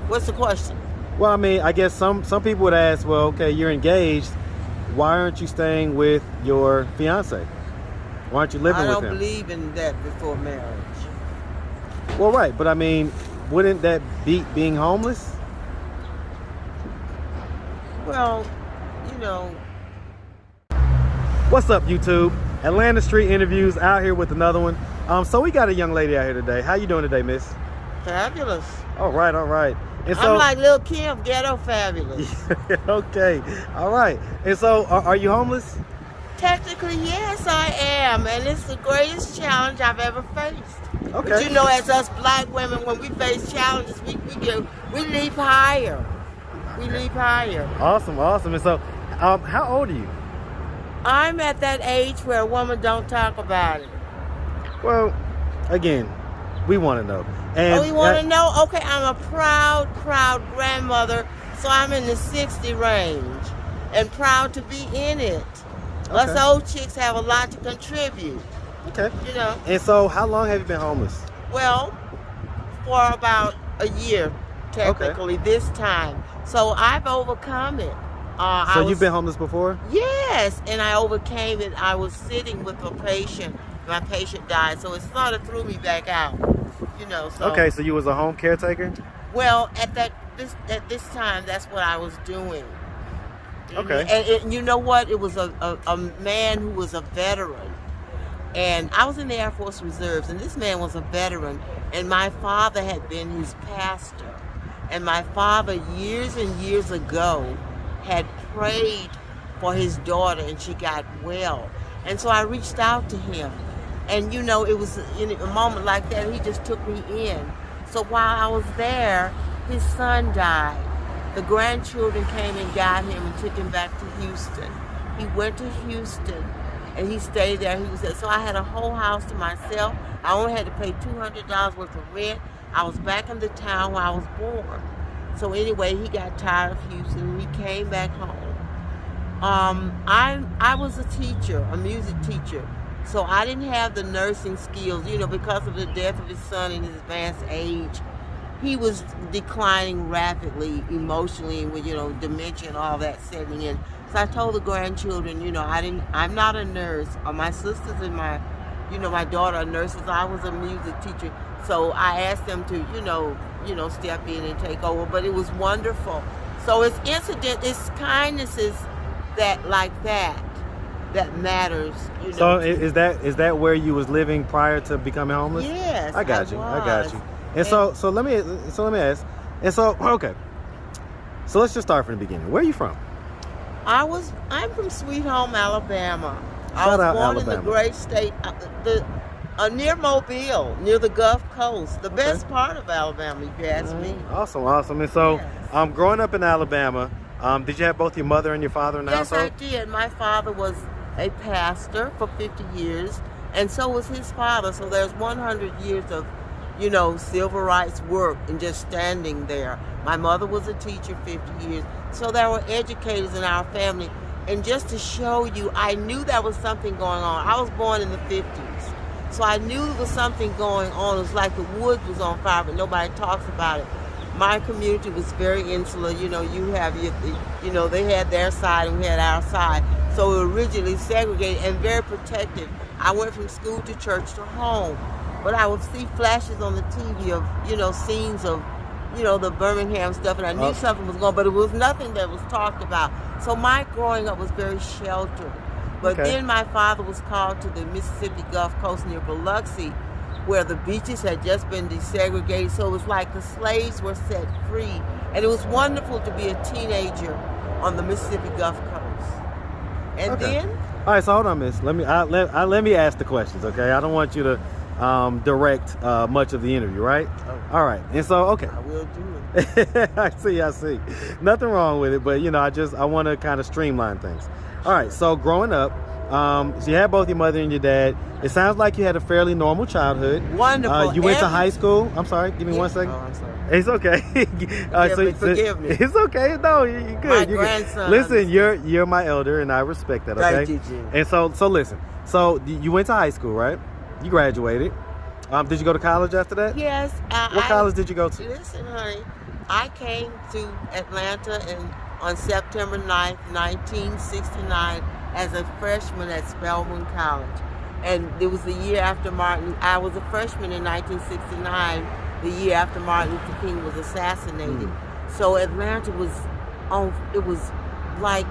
What's the question? Well, I mean, I guess some people would ask, well, okay, you're engaged. Why aren't you staying with your fiance? Why aren't you living with him? I don't believe in that before marriage. Well, right, but I mean, wouldn't that beat being homeless? Well, you know. What's up, YouTube? Atlanta Street Interviews out here with another one. So we got a young lady out here today. How you doing today, miss? Fabulous. All right, all right. And so, I'm like Lil' Kim, ghetto fabulous. Okay, all right. And so, are you homeless? Technically, yes, I am, and it's the greatest challenge I've ever faced. Okay. But you know, as us black women, when we face challenges, we leap higher. We leap higher. Awesome, awesome. And so, how old are you? I'm at that age where a woman don't talk about it. Well, again, we want to know. And you want to know? Okay, I'm a proud grandmother, so I'm in the 60 range, and proud to be in it. Okay. Us old chicks have a lot to contribute. Okay. You know. And so, how long have you been homeless? Well, for about a year, technically, this time. So I've overcome it. So you've been homeless before? Yes, and I overcame it. I was sitting with a patient. My patient died, so it sort of threw me back out. You know. So, okay, so you was a home caretaker? Well, at this time, that's what I was doing. Okay. And you know what? It was a man who was a veteran. And I was in the Air Force Reserves, and this man was a veteran. And my father had been his pastor. And my father, years and years ago, had prayed for his daughter, and she got well. And so I reached out to him. And, you know, it was in a moment like that, he just took me in. So while I was there, his son died. The grandchildren came and got him and took him back to Houston. He went to Houston, and he stayed there. He was there. So I had a whole house to myself. I only had to pay $200 worth of rent. I was back in the town where I was born. So anyway, he got tired of Houston, and he came back home. I was a teacher, a music teacher. So I didn't have the nursing skills, you know, because of the death of his son in his advanced age. He was declining rapidly emotionally with, you know, dementia and all that setting in. So I told the grandchildren, you know, I'm not a nurse. My sisters and my daughter are nurses. I was a music teacher. So I asked them to, you know, step in and take over. But it was wonderful. So it's it's kindnesses that matters. You know, so is that where you was living prior to becoming homeless? Yes, I got you. And so let me ask. And so, okay. So let's just start from the beginning. Where are you from? I'm from Sweet Home, Alabama. Shout out I was born Alabama. in the great state, near Mobile, near the Gulf Coast, the best part of Alabama, if you ask me. Awesome. And so, Yes. Growing up in Alabama, did you have both your mother and your father in the Yes, household? I did. My father was a pastor for 50 years, and so was his father. So there's 100 years of, you know, civil rights work and just standing there. My mother was a teacher 50 years. So there were educators in our family. And just to show you, I knew there was something going on. I was born in the 50s. So I knew there was something going on. It was like the woods was on fire, but nobody talks about it. My community was very insular. You know, they had their side and we had our side. So we were originally segregated and very protected. I went from school to church to home. But I would see flashes on the TV of, you know, scenes of, you know, the Birmingham stuff, and I knew something was going on, but it was nothing that was talked about. So my growing up was very sheltered. But then my father was called to the Mississippi Gulf Coast near Biloxi, where the beaches had just been desegregated. So it was like the slaves were set free. And it was wonderful to be a teenager on the Mississippi Gulf Coast. And then... All right, so hold on, miss. Let me ask the questions, okay? I don't want you to direct much of the interview, right? Oh. All right. And so, okay. I will do it. I see. Nothing wrong with it, but you know, I want to kind of streamline things. All right. So growing up, so you had both your mother and your dad. It sounds like you had a fairly normal childhood. Wonderful. You went to high school. I'm sorry. Give me 1 second. Oh, I'm sorry. It's okay. Forgive me. It's okay. No, you're good. My grandson. Listen, you're my elder, and I respect that. Okay. Thank you, Jim. And so listen. So you went to high school, right? You graduated. Did you go to college after that? Yes. What college did you go to? Listen, honey. I came to Atlanta on September 9th, 1969 as a freshman at Spelman College. And it was the year after I was a freshman in 1969, the year after Martin Luther King was assassinated. So Atlanta was it was like,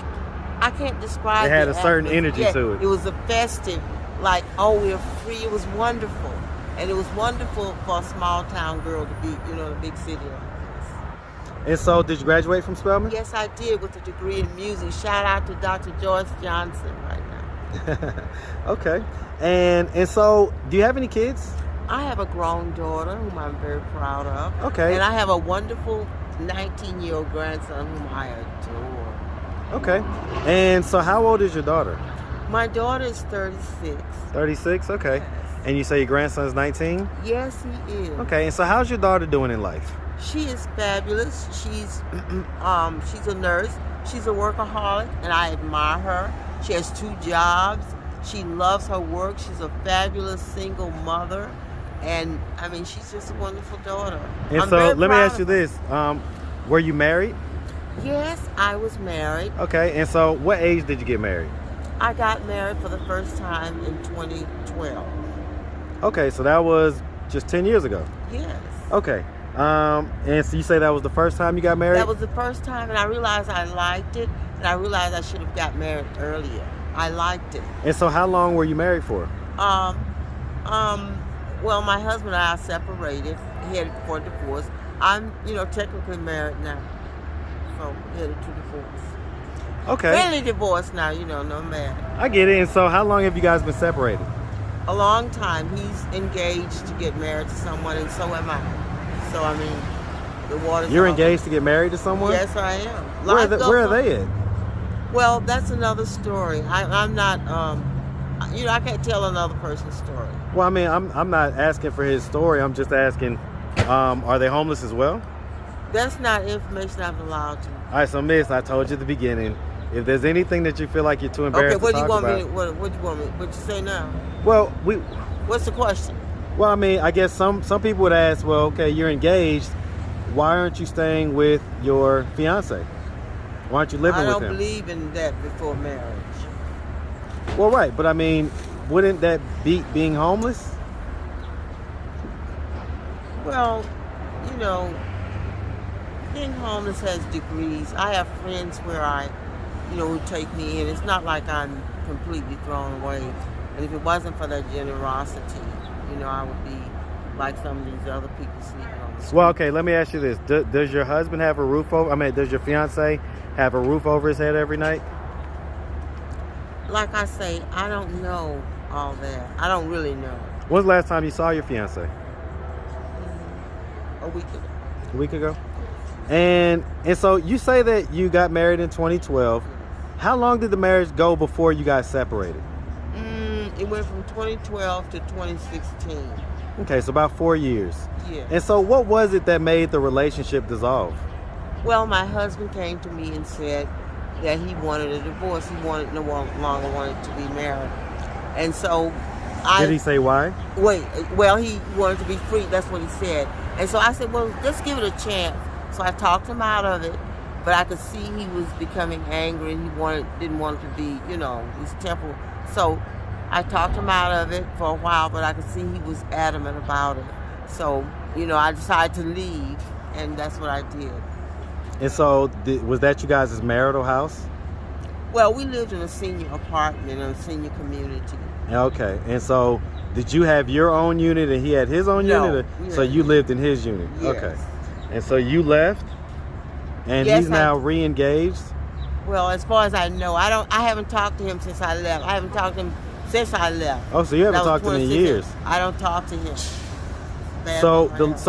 I can't describe it. It had a certain energy to it. It was a festive, like, oh, we're free. It was wonderful. And it was wonderful for a small town girl to be, in a big city like this. And so, did you graduate from Spelman? Yes, I did, with a degree in music. Shout out to Dr. Joyce Johnson right now. Okay. And so, do you have any kids? I have a grown daughter whom I'm very proud of. Okay. And I have a wonderful 19-year-old grandson whom I adore. Okay. And so, how old is your daughter? My daughter is 36. 36? Okay. Yes. And you say your grandson's 19? Yes, he is. Okay. And so, how's your daughter doing in life? She is fabulous. She's a nurse. She's a workaholic, and I admire her. She has 2 jobs. She loves her work. She's a fabulous single mother, and I mean, she's just a wonderful daughter. And so, let me ask you this: were you married? Yes, I was married. Okay. And so, what age did you get married? I got married for the first time in 2012. Okay, so that was just 10 years ago. Yes. Okay. And so you say that was the first time you got married? That was the first time, and I realized I liked it, and I realized I should have got married earlier. I liked it. And so how long were you married for? Well, my husband and I are separated, headed for divorce. I'm, technically married now, so headed to divorce. Okay. Friendly divorce now, no marriage. I get it. And so how long have you guys been separated? A long time. He's engaged to get married to someone, and so am I. So, I mean, the water's You're engaged to get married to someone? Yes, I am. Where are they at? Well, that's another story. I'm not, I can't tell another person's story. Well, I mean, I'm not asking for his story. I'm just asking, are they homeless as well? That's not information I'm allowed to. All right, so Miss, I told you at the beginning, if there's anything that you feel like you're too embarrassed to talk about. What do you want me? What you say now? Well, What's the question? Well, I mean, I guess some people would ask, well, okay, you're engaged. Why aren't you staying with your fiance? Why aren't you living with him? I don't believe in that before marriage. Well, right, but I mean, wouldn't that beat being homeless? Well, being homeless has degrees. I have friends where who take me in. It's not like I'm completely thrown away. And if it wasn't for their generosity, I would be like some of these other people sleeping on the street. Well, okay, let me ask you this. Does your husband have a roof over? I mean, does your fiance have a roof over his head every night? Like I say, I don't know all that. I don't really know. When's the last time you saw your fiance? A week ago. A week ago? And so you say that you got married in 2012. How long did the marriage go before you got separated? It went from 2012 to 2016. Okay, so about 4 years. Yeah. And so what was it that made the relationship dissolve? Well, my husband came to me and said that he wanted a divorce. He no longer wanted to be married. And so Did he say why? Well, he wanted to be free. That's what he said. And so I said, well, let's give it a chance. So I talked him out of it, but I could see he was becoming angry and he didn't want it to be, his temper. So I talked him out of it for a while, but I could see he was adamant about it. So, I decided to leave, and that's what I did. And so, was that you guys' marital house? Well, we lived in a senior apartment in a senior community. Okay. And so, did you have your own unit and he had his own unit? So you lived in his unit? Yes. Okay. And so you left, and he's now re-engaged? Well, as far as I know, I haven't talked to him since I left. I haven't talked to him since I left. Oh, so you haven't talked to him in years? I don't talk to him. So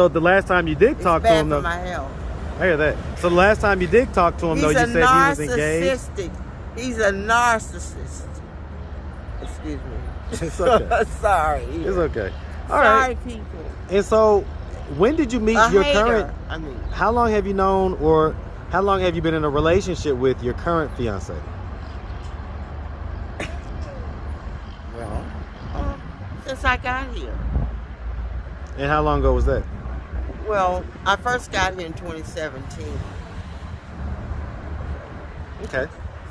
the last time you did talk to him, though, it's bad for my health. I hear that. So the last time you did talk to him, though, you said he was engaged. He's a narcissist. Excuse me. It's okay. Sorry. It's okay. All Sorry, right. people. And so, when did you meet your current? How long have you known, or how long have you been in a relationship with your current fiance? Since I got here. And how long ago was that? Well, I first got here in 2017. Okay.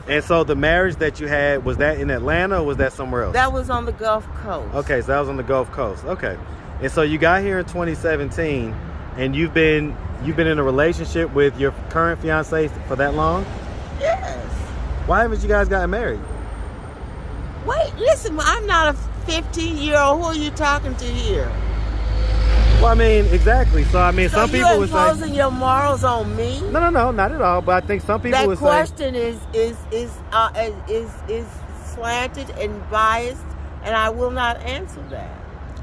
And so the marriage that you had, was that in Atlanta or was that somewhere else? That was on the Gulf Coast. Okay, so that was on the Gulf Coast. Okay. And so you got here in 2017 and you've been in a relationship with your current fiance for that long? Yes. Why haven't you guys gotten married? Wait, listen, I'm not a 15-year-old. Who are you talking to here? Well, I mean, exactly. So, I mean, So some people you're would say... imposing your morals on me? No, not at all. But I think some people That would say... question is slanted and biased, and I will not answer that.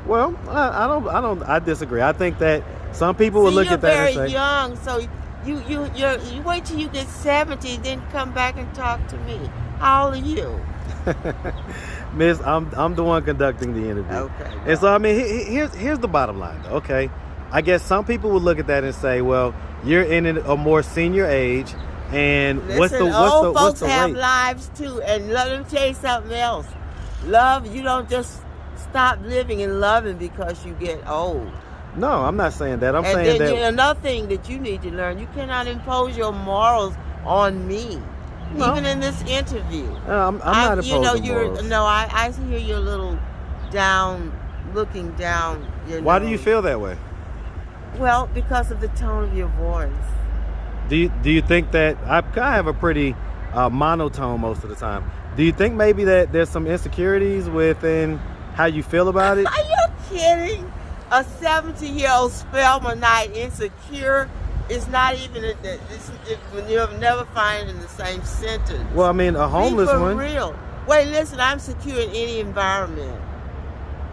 Well, I disagree. I think that some people would look at that and say... You're very young, so you wait till you get 70, then come back and talk to me. How old are you? Miss, I'm the one conducting the interview. Okay. Well. And so I mean, here's the bottom line, though, okay? I guess some people would look at that and say, well, you're in a more senior age, and Listen, old folks have lives too, and let me tell you something else. Love, you don't just stop living and loving because you get old. No, I'm not saying that. I'm and saying then, that. Another thing that you need to learn: you cannot impose your morals on me. No. Even in this interview. I'm not opposing morals. I hear you're a little down, looking down your Why nose. do you feel that way? Well, because of the tone of your voice. Do you think that I have a pretty monotone most of the time? Do you think maybe that there's some insecurities within how you feel about it? Are you kidding? A 70-year-old SPELMANite insecure is not even you'll never find it in the same sentence. Well, I mean, a homeless Be for one. real. Wait, listen, I'm secure in any environment.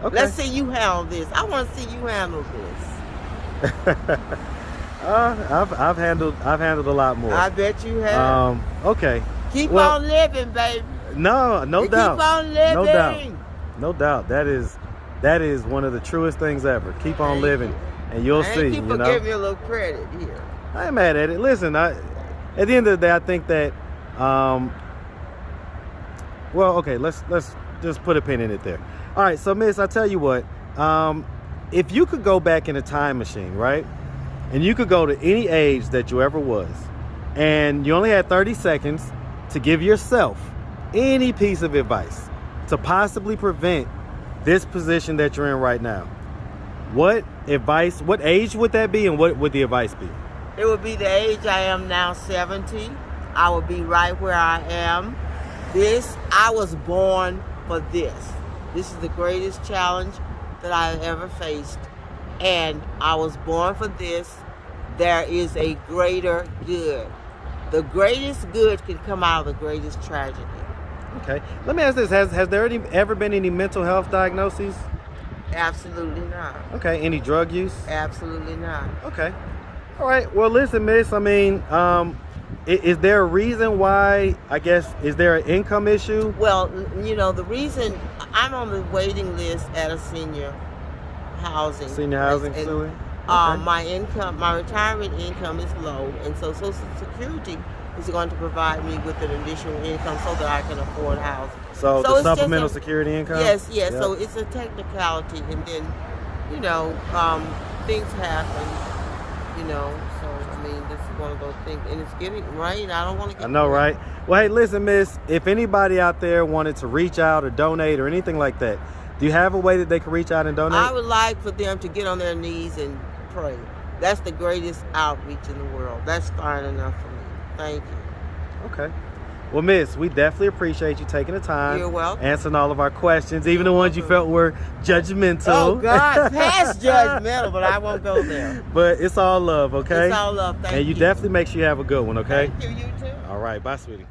Okay. Let's see you handle this. I want to see you handle this. I've handled a lot more. I bet you have. Okay. Keep on living, baby. No doubt. Keep on living. No doubt. That is one of the truest things ever. Keep on living, and you'll see. You know. Give me a little credit here. I ain't mad at it. Listen, at the end of the day, I think that. Well, okay. Let's just put a pin in it there. All right. So, Miss, I tell you what. If you could go back in a time machine, right, and you could go to any age that you ever was, and you only had 30 seconds to give yourself any piece of advice to possibly prevent this position that you're in right now, what age would that be, and what would the advice be? It would be the age I am now, 70. I would be right where I am. I was born for this. This is the greatest challenge that I have ever faced. And I was born for this. There is a greater good. The greatest good can come out of the greatest tragedy. Okay. Let me ask this. Has there ever been any mental health diagnoses? Absolutely not. Okay. Any drug use? Absolutely not. Okay. All right. Well, listen, Miss, I mean, is there a reason why, I guess, is there an income issue? Well, the reason I'm on the waiting list at a senior housing facility? Okay. My retirement income is low, and so Social Security is going to provide me with an additional income so that I can afford housing. So the supplemental security income? Yes. Yep. So it's a technicality, and then, things happen, so, I mean, this is one of those things, and it's getting rain. I don't want to get... I know, right? Well, hey, listen, Miss, if anybody out there wanted to reach out or donate or anything like that, do you have a way that they can reach out and donate? I would like for them to get on their knees and pray. That's the greatest outreach in the world. That's fine enough for me. Thank you. Okay. Well, Miss, we definitely appreciate you taking the time. You're welcome. Answering all of our questions, even the ones you felt were judgmental. Oh, God, past judgmental, but I won't go there. But it's all love, okay? It's all love. Thank you. And you definitely make sure you have a good one, okay? Thank you. You too. All right. Bye, sweetie.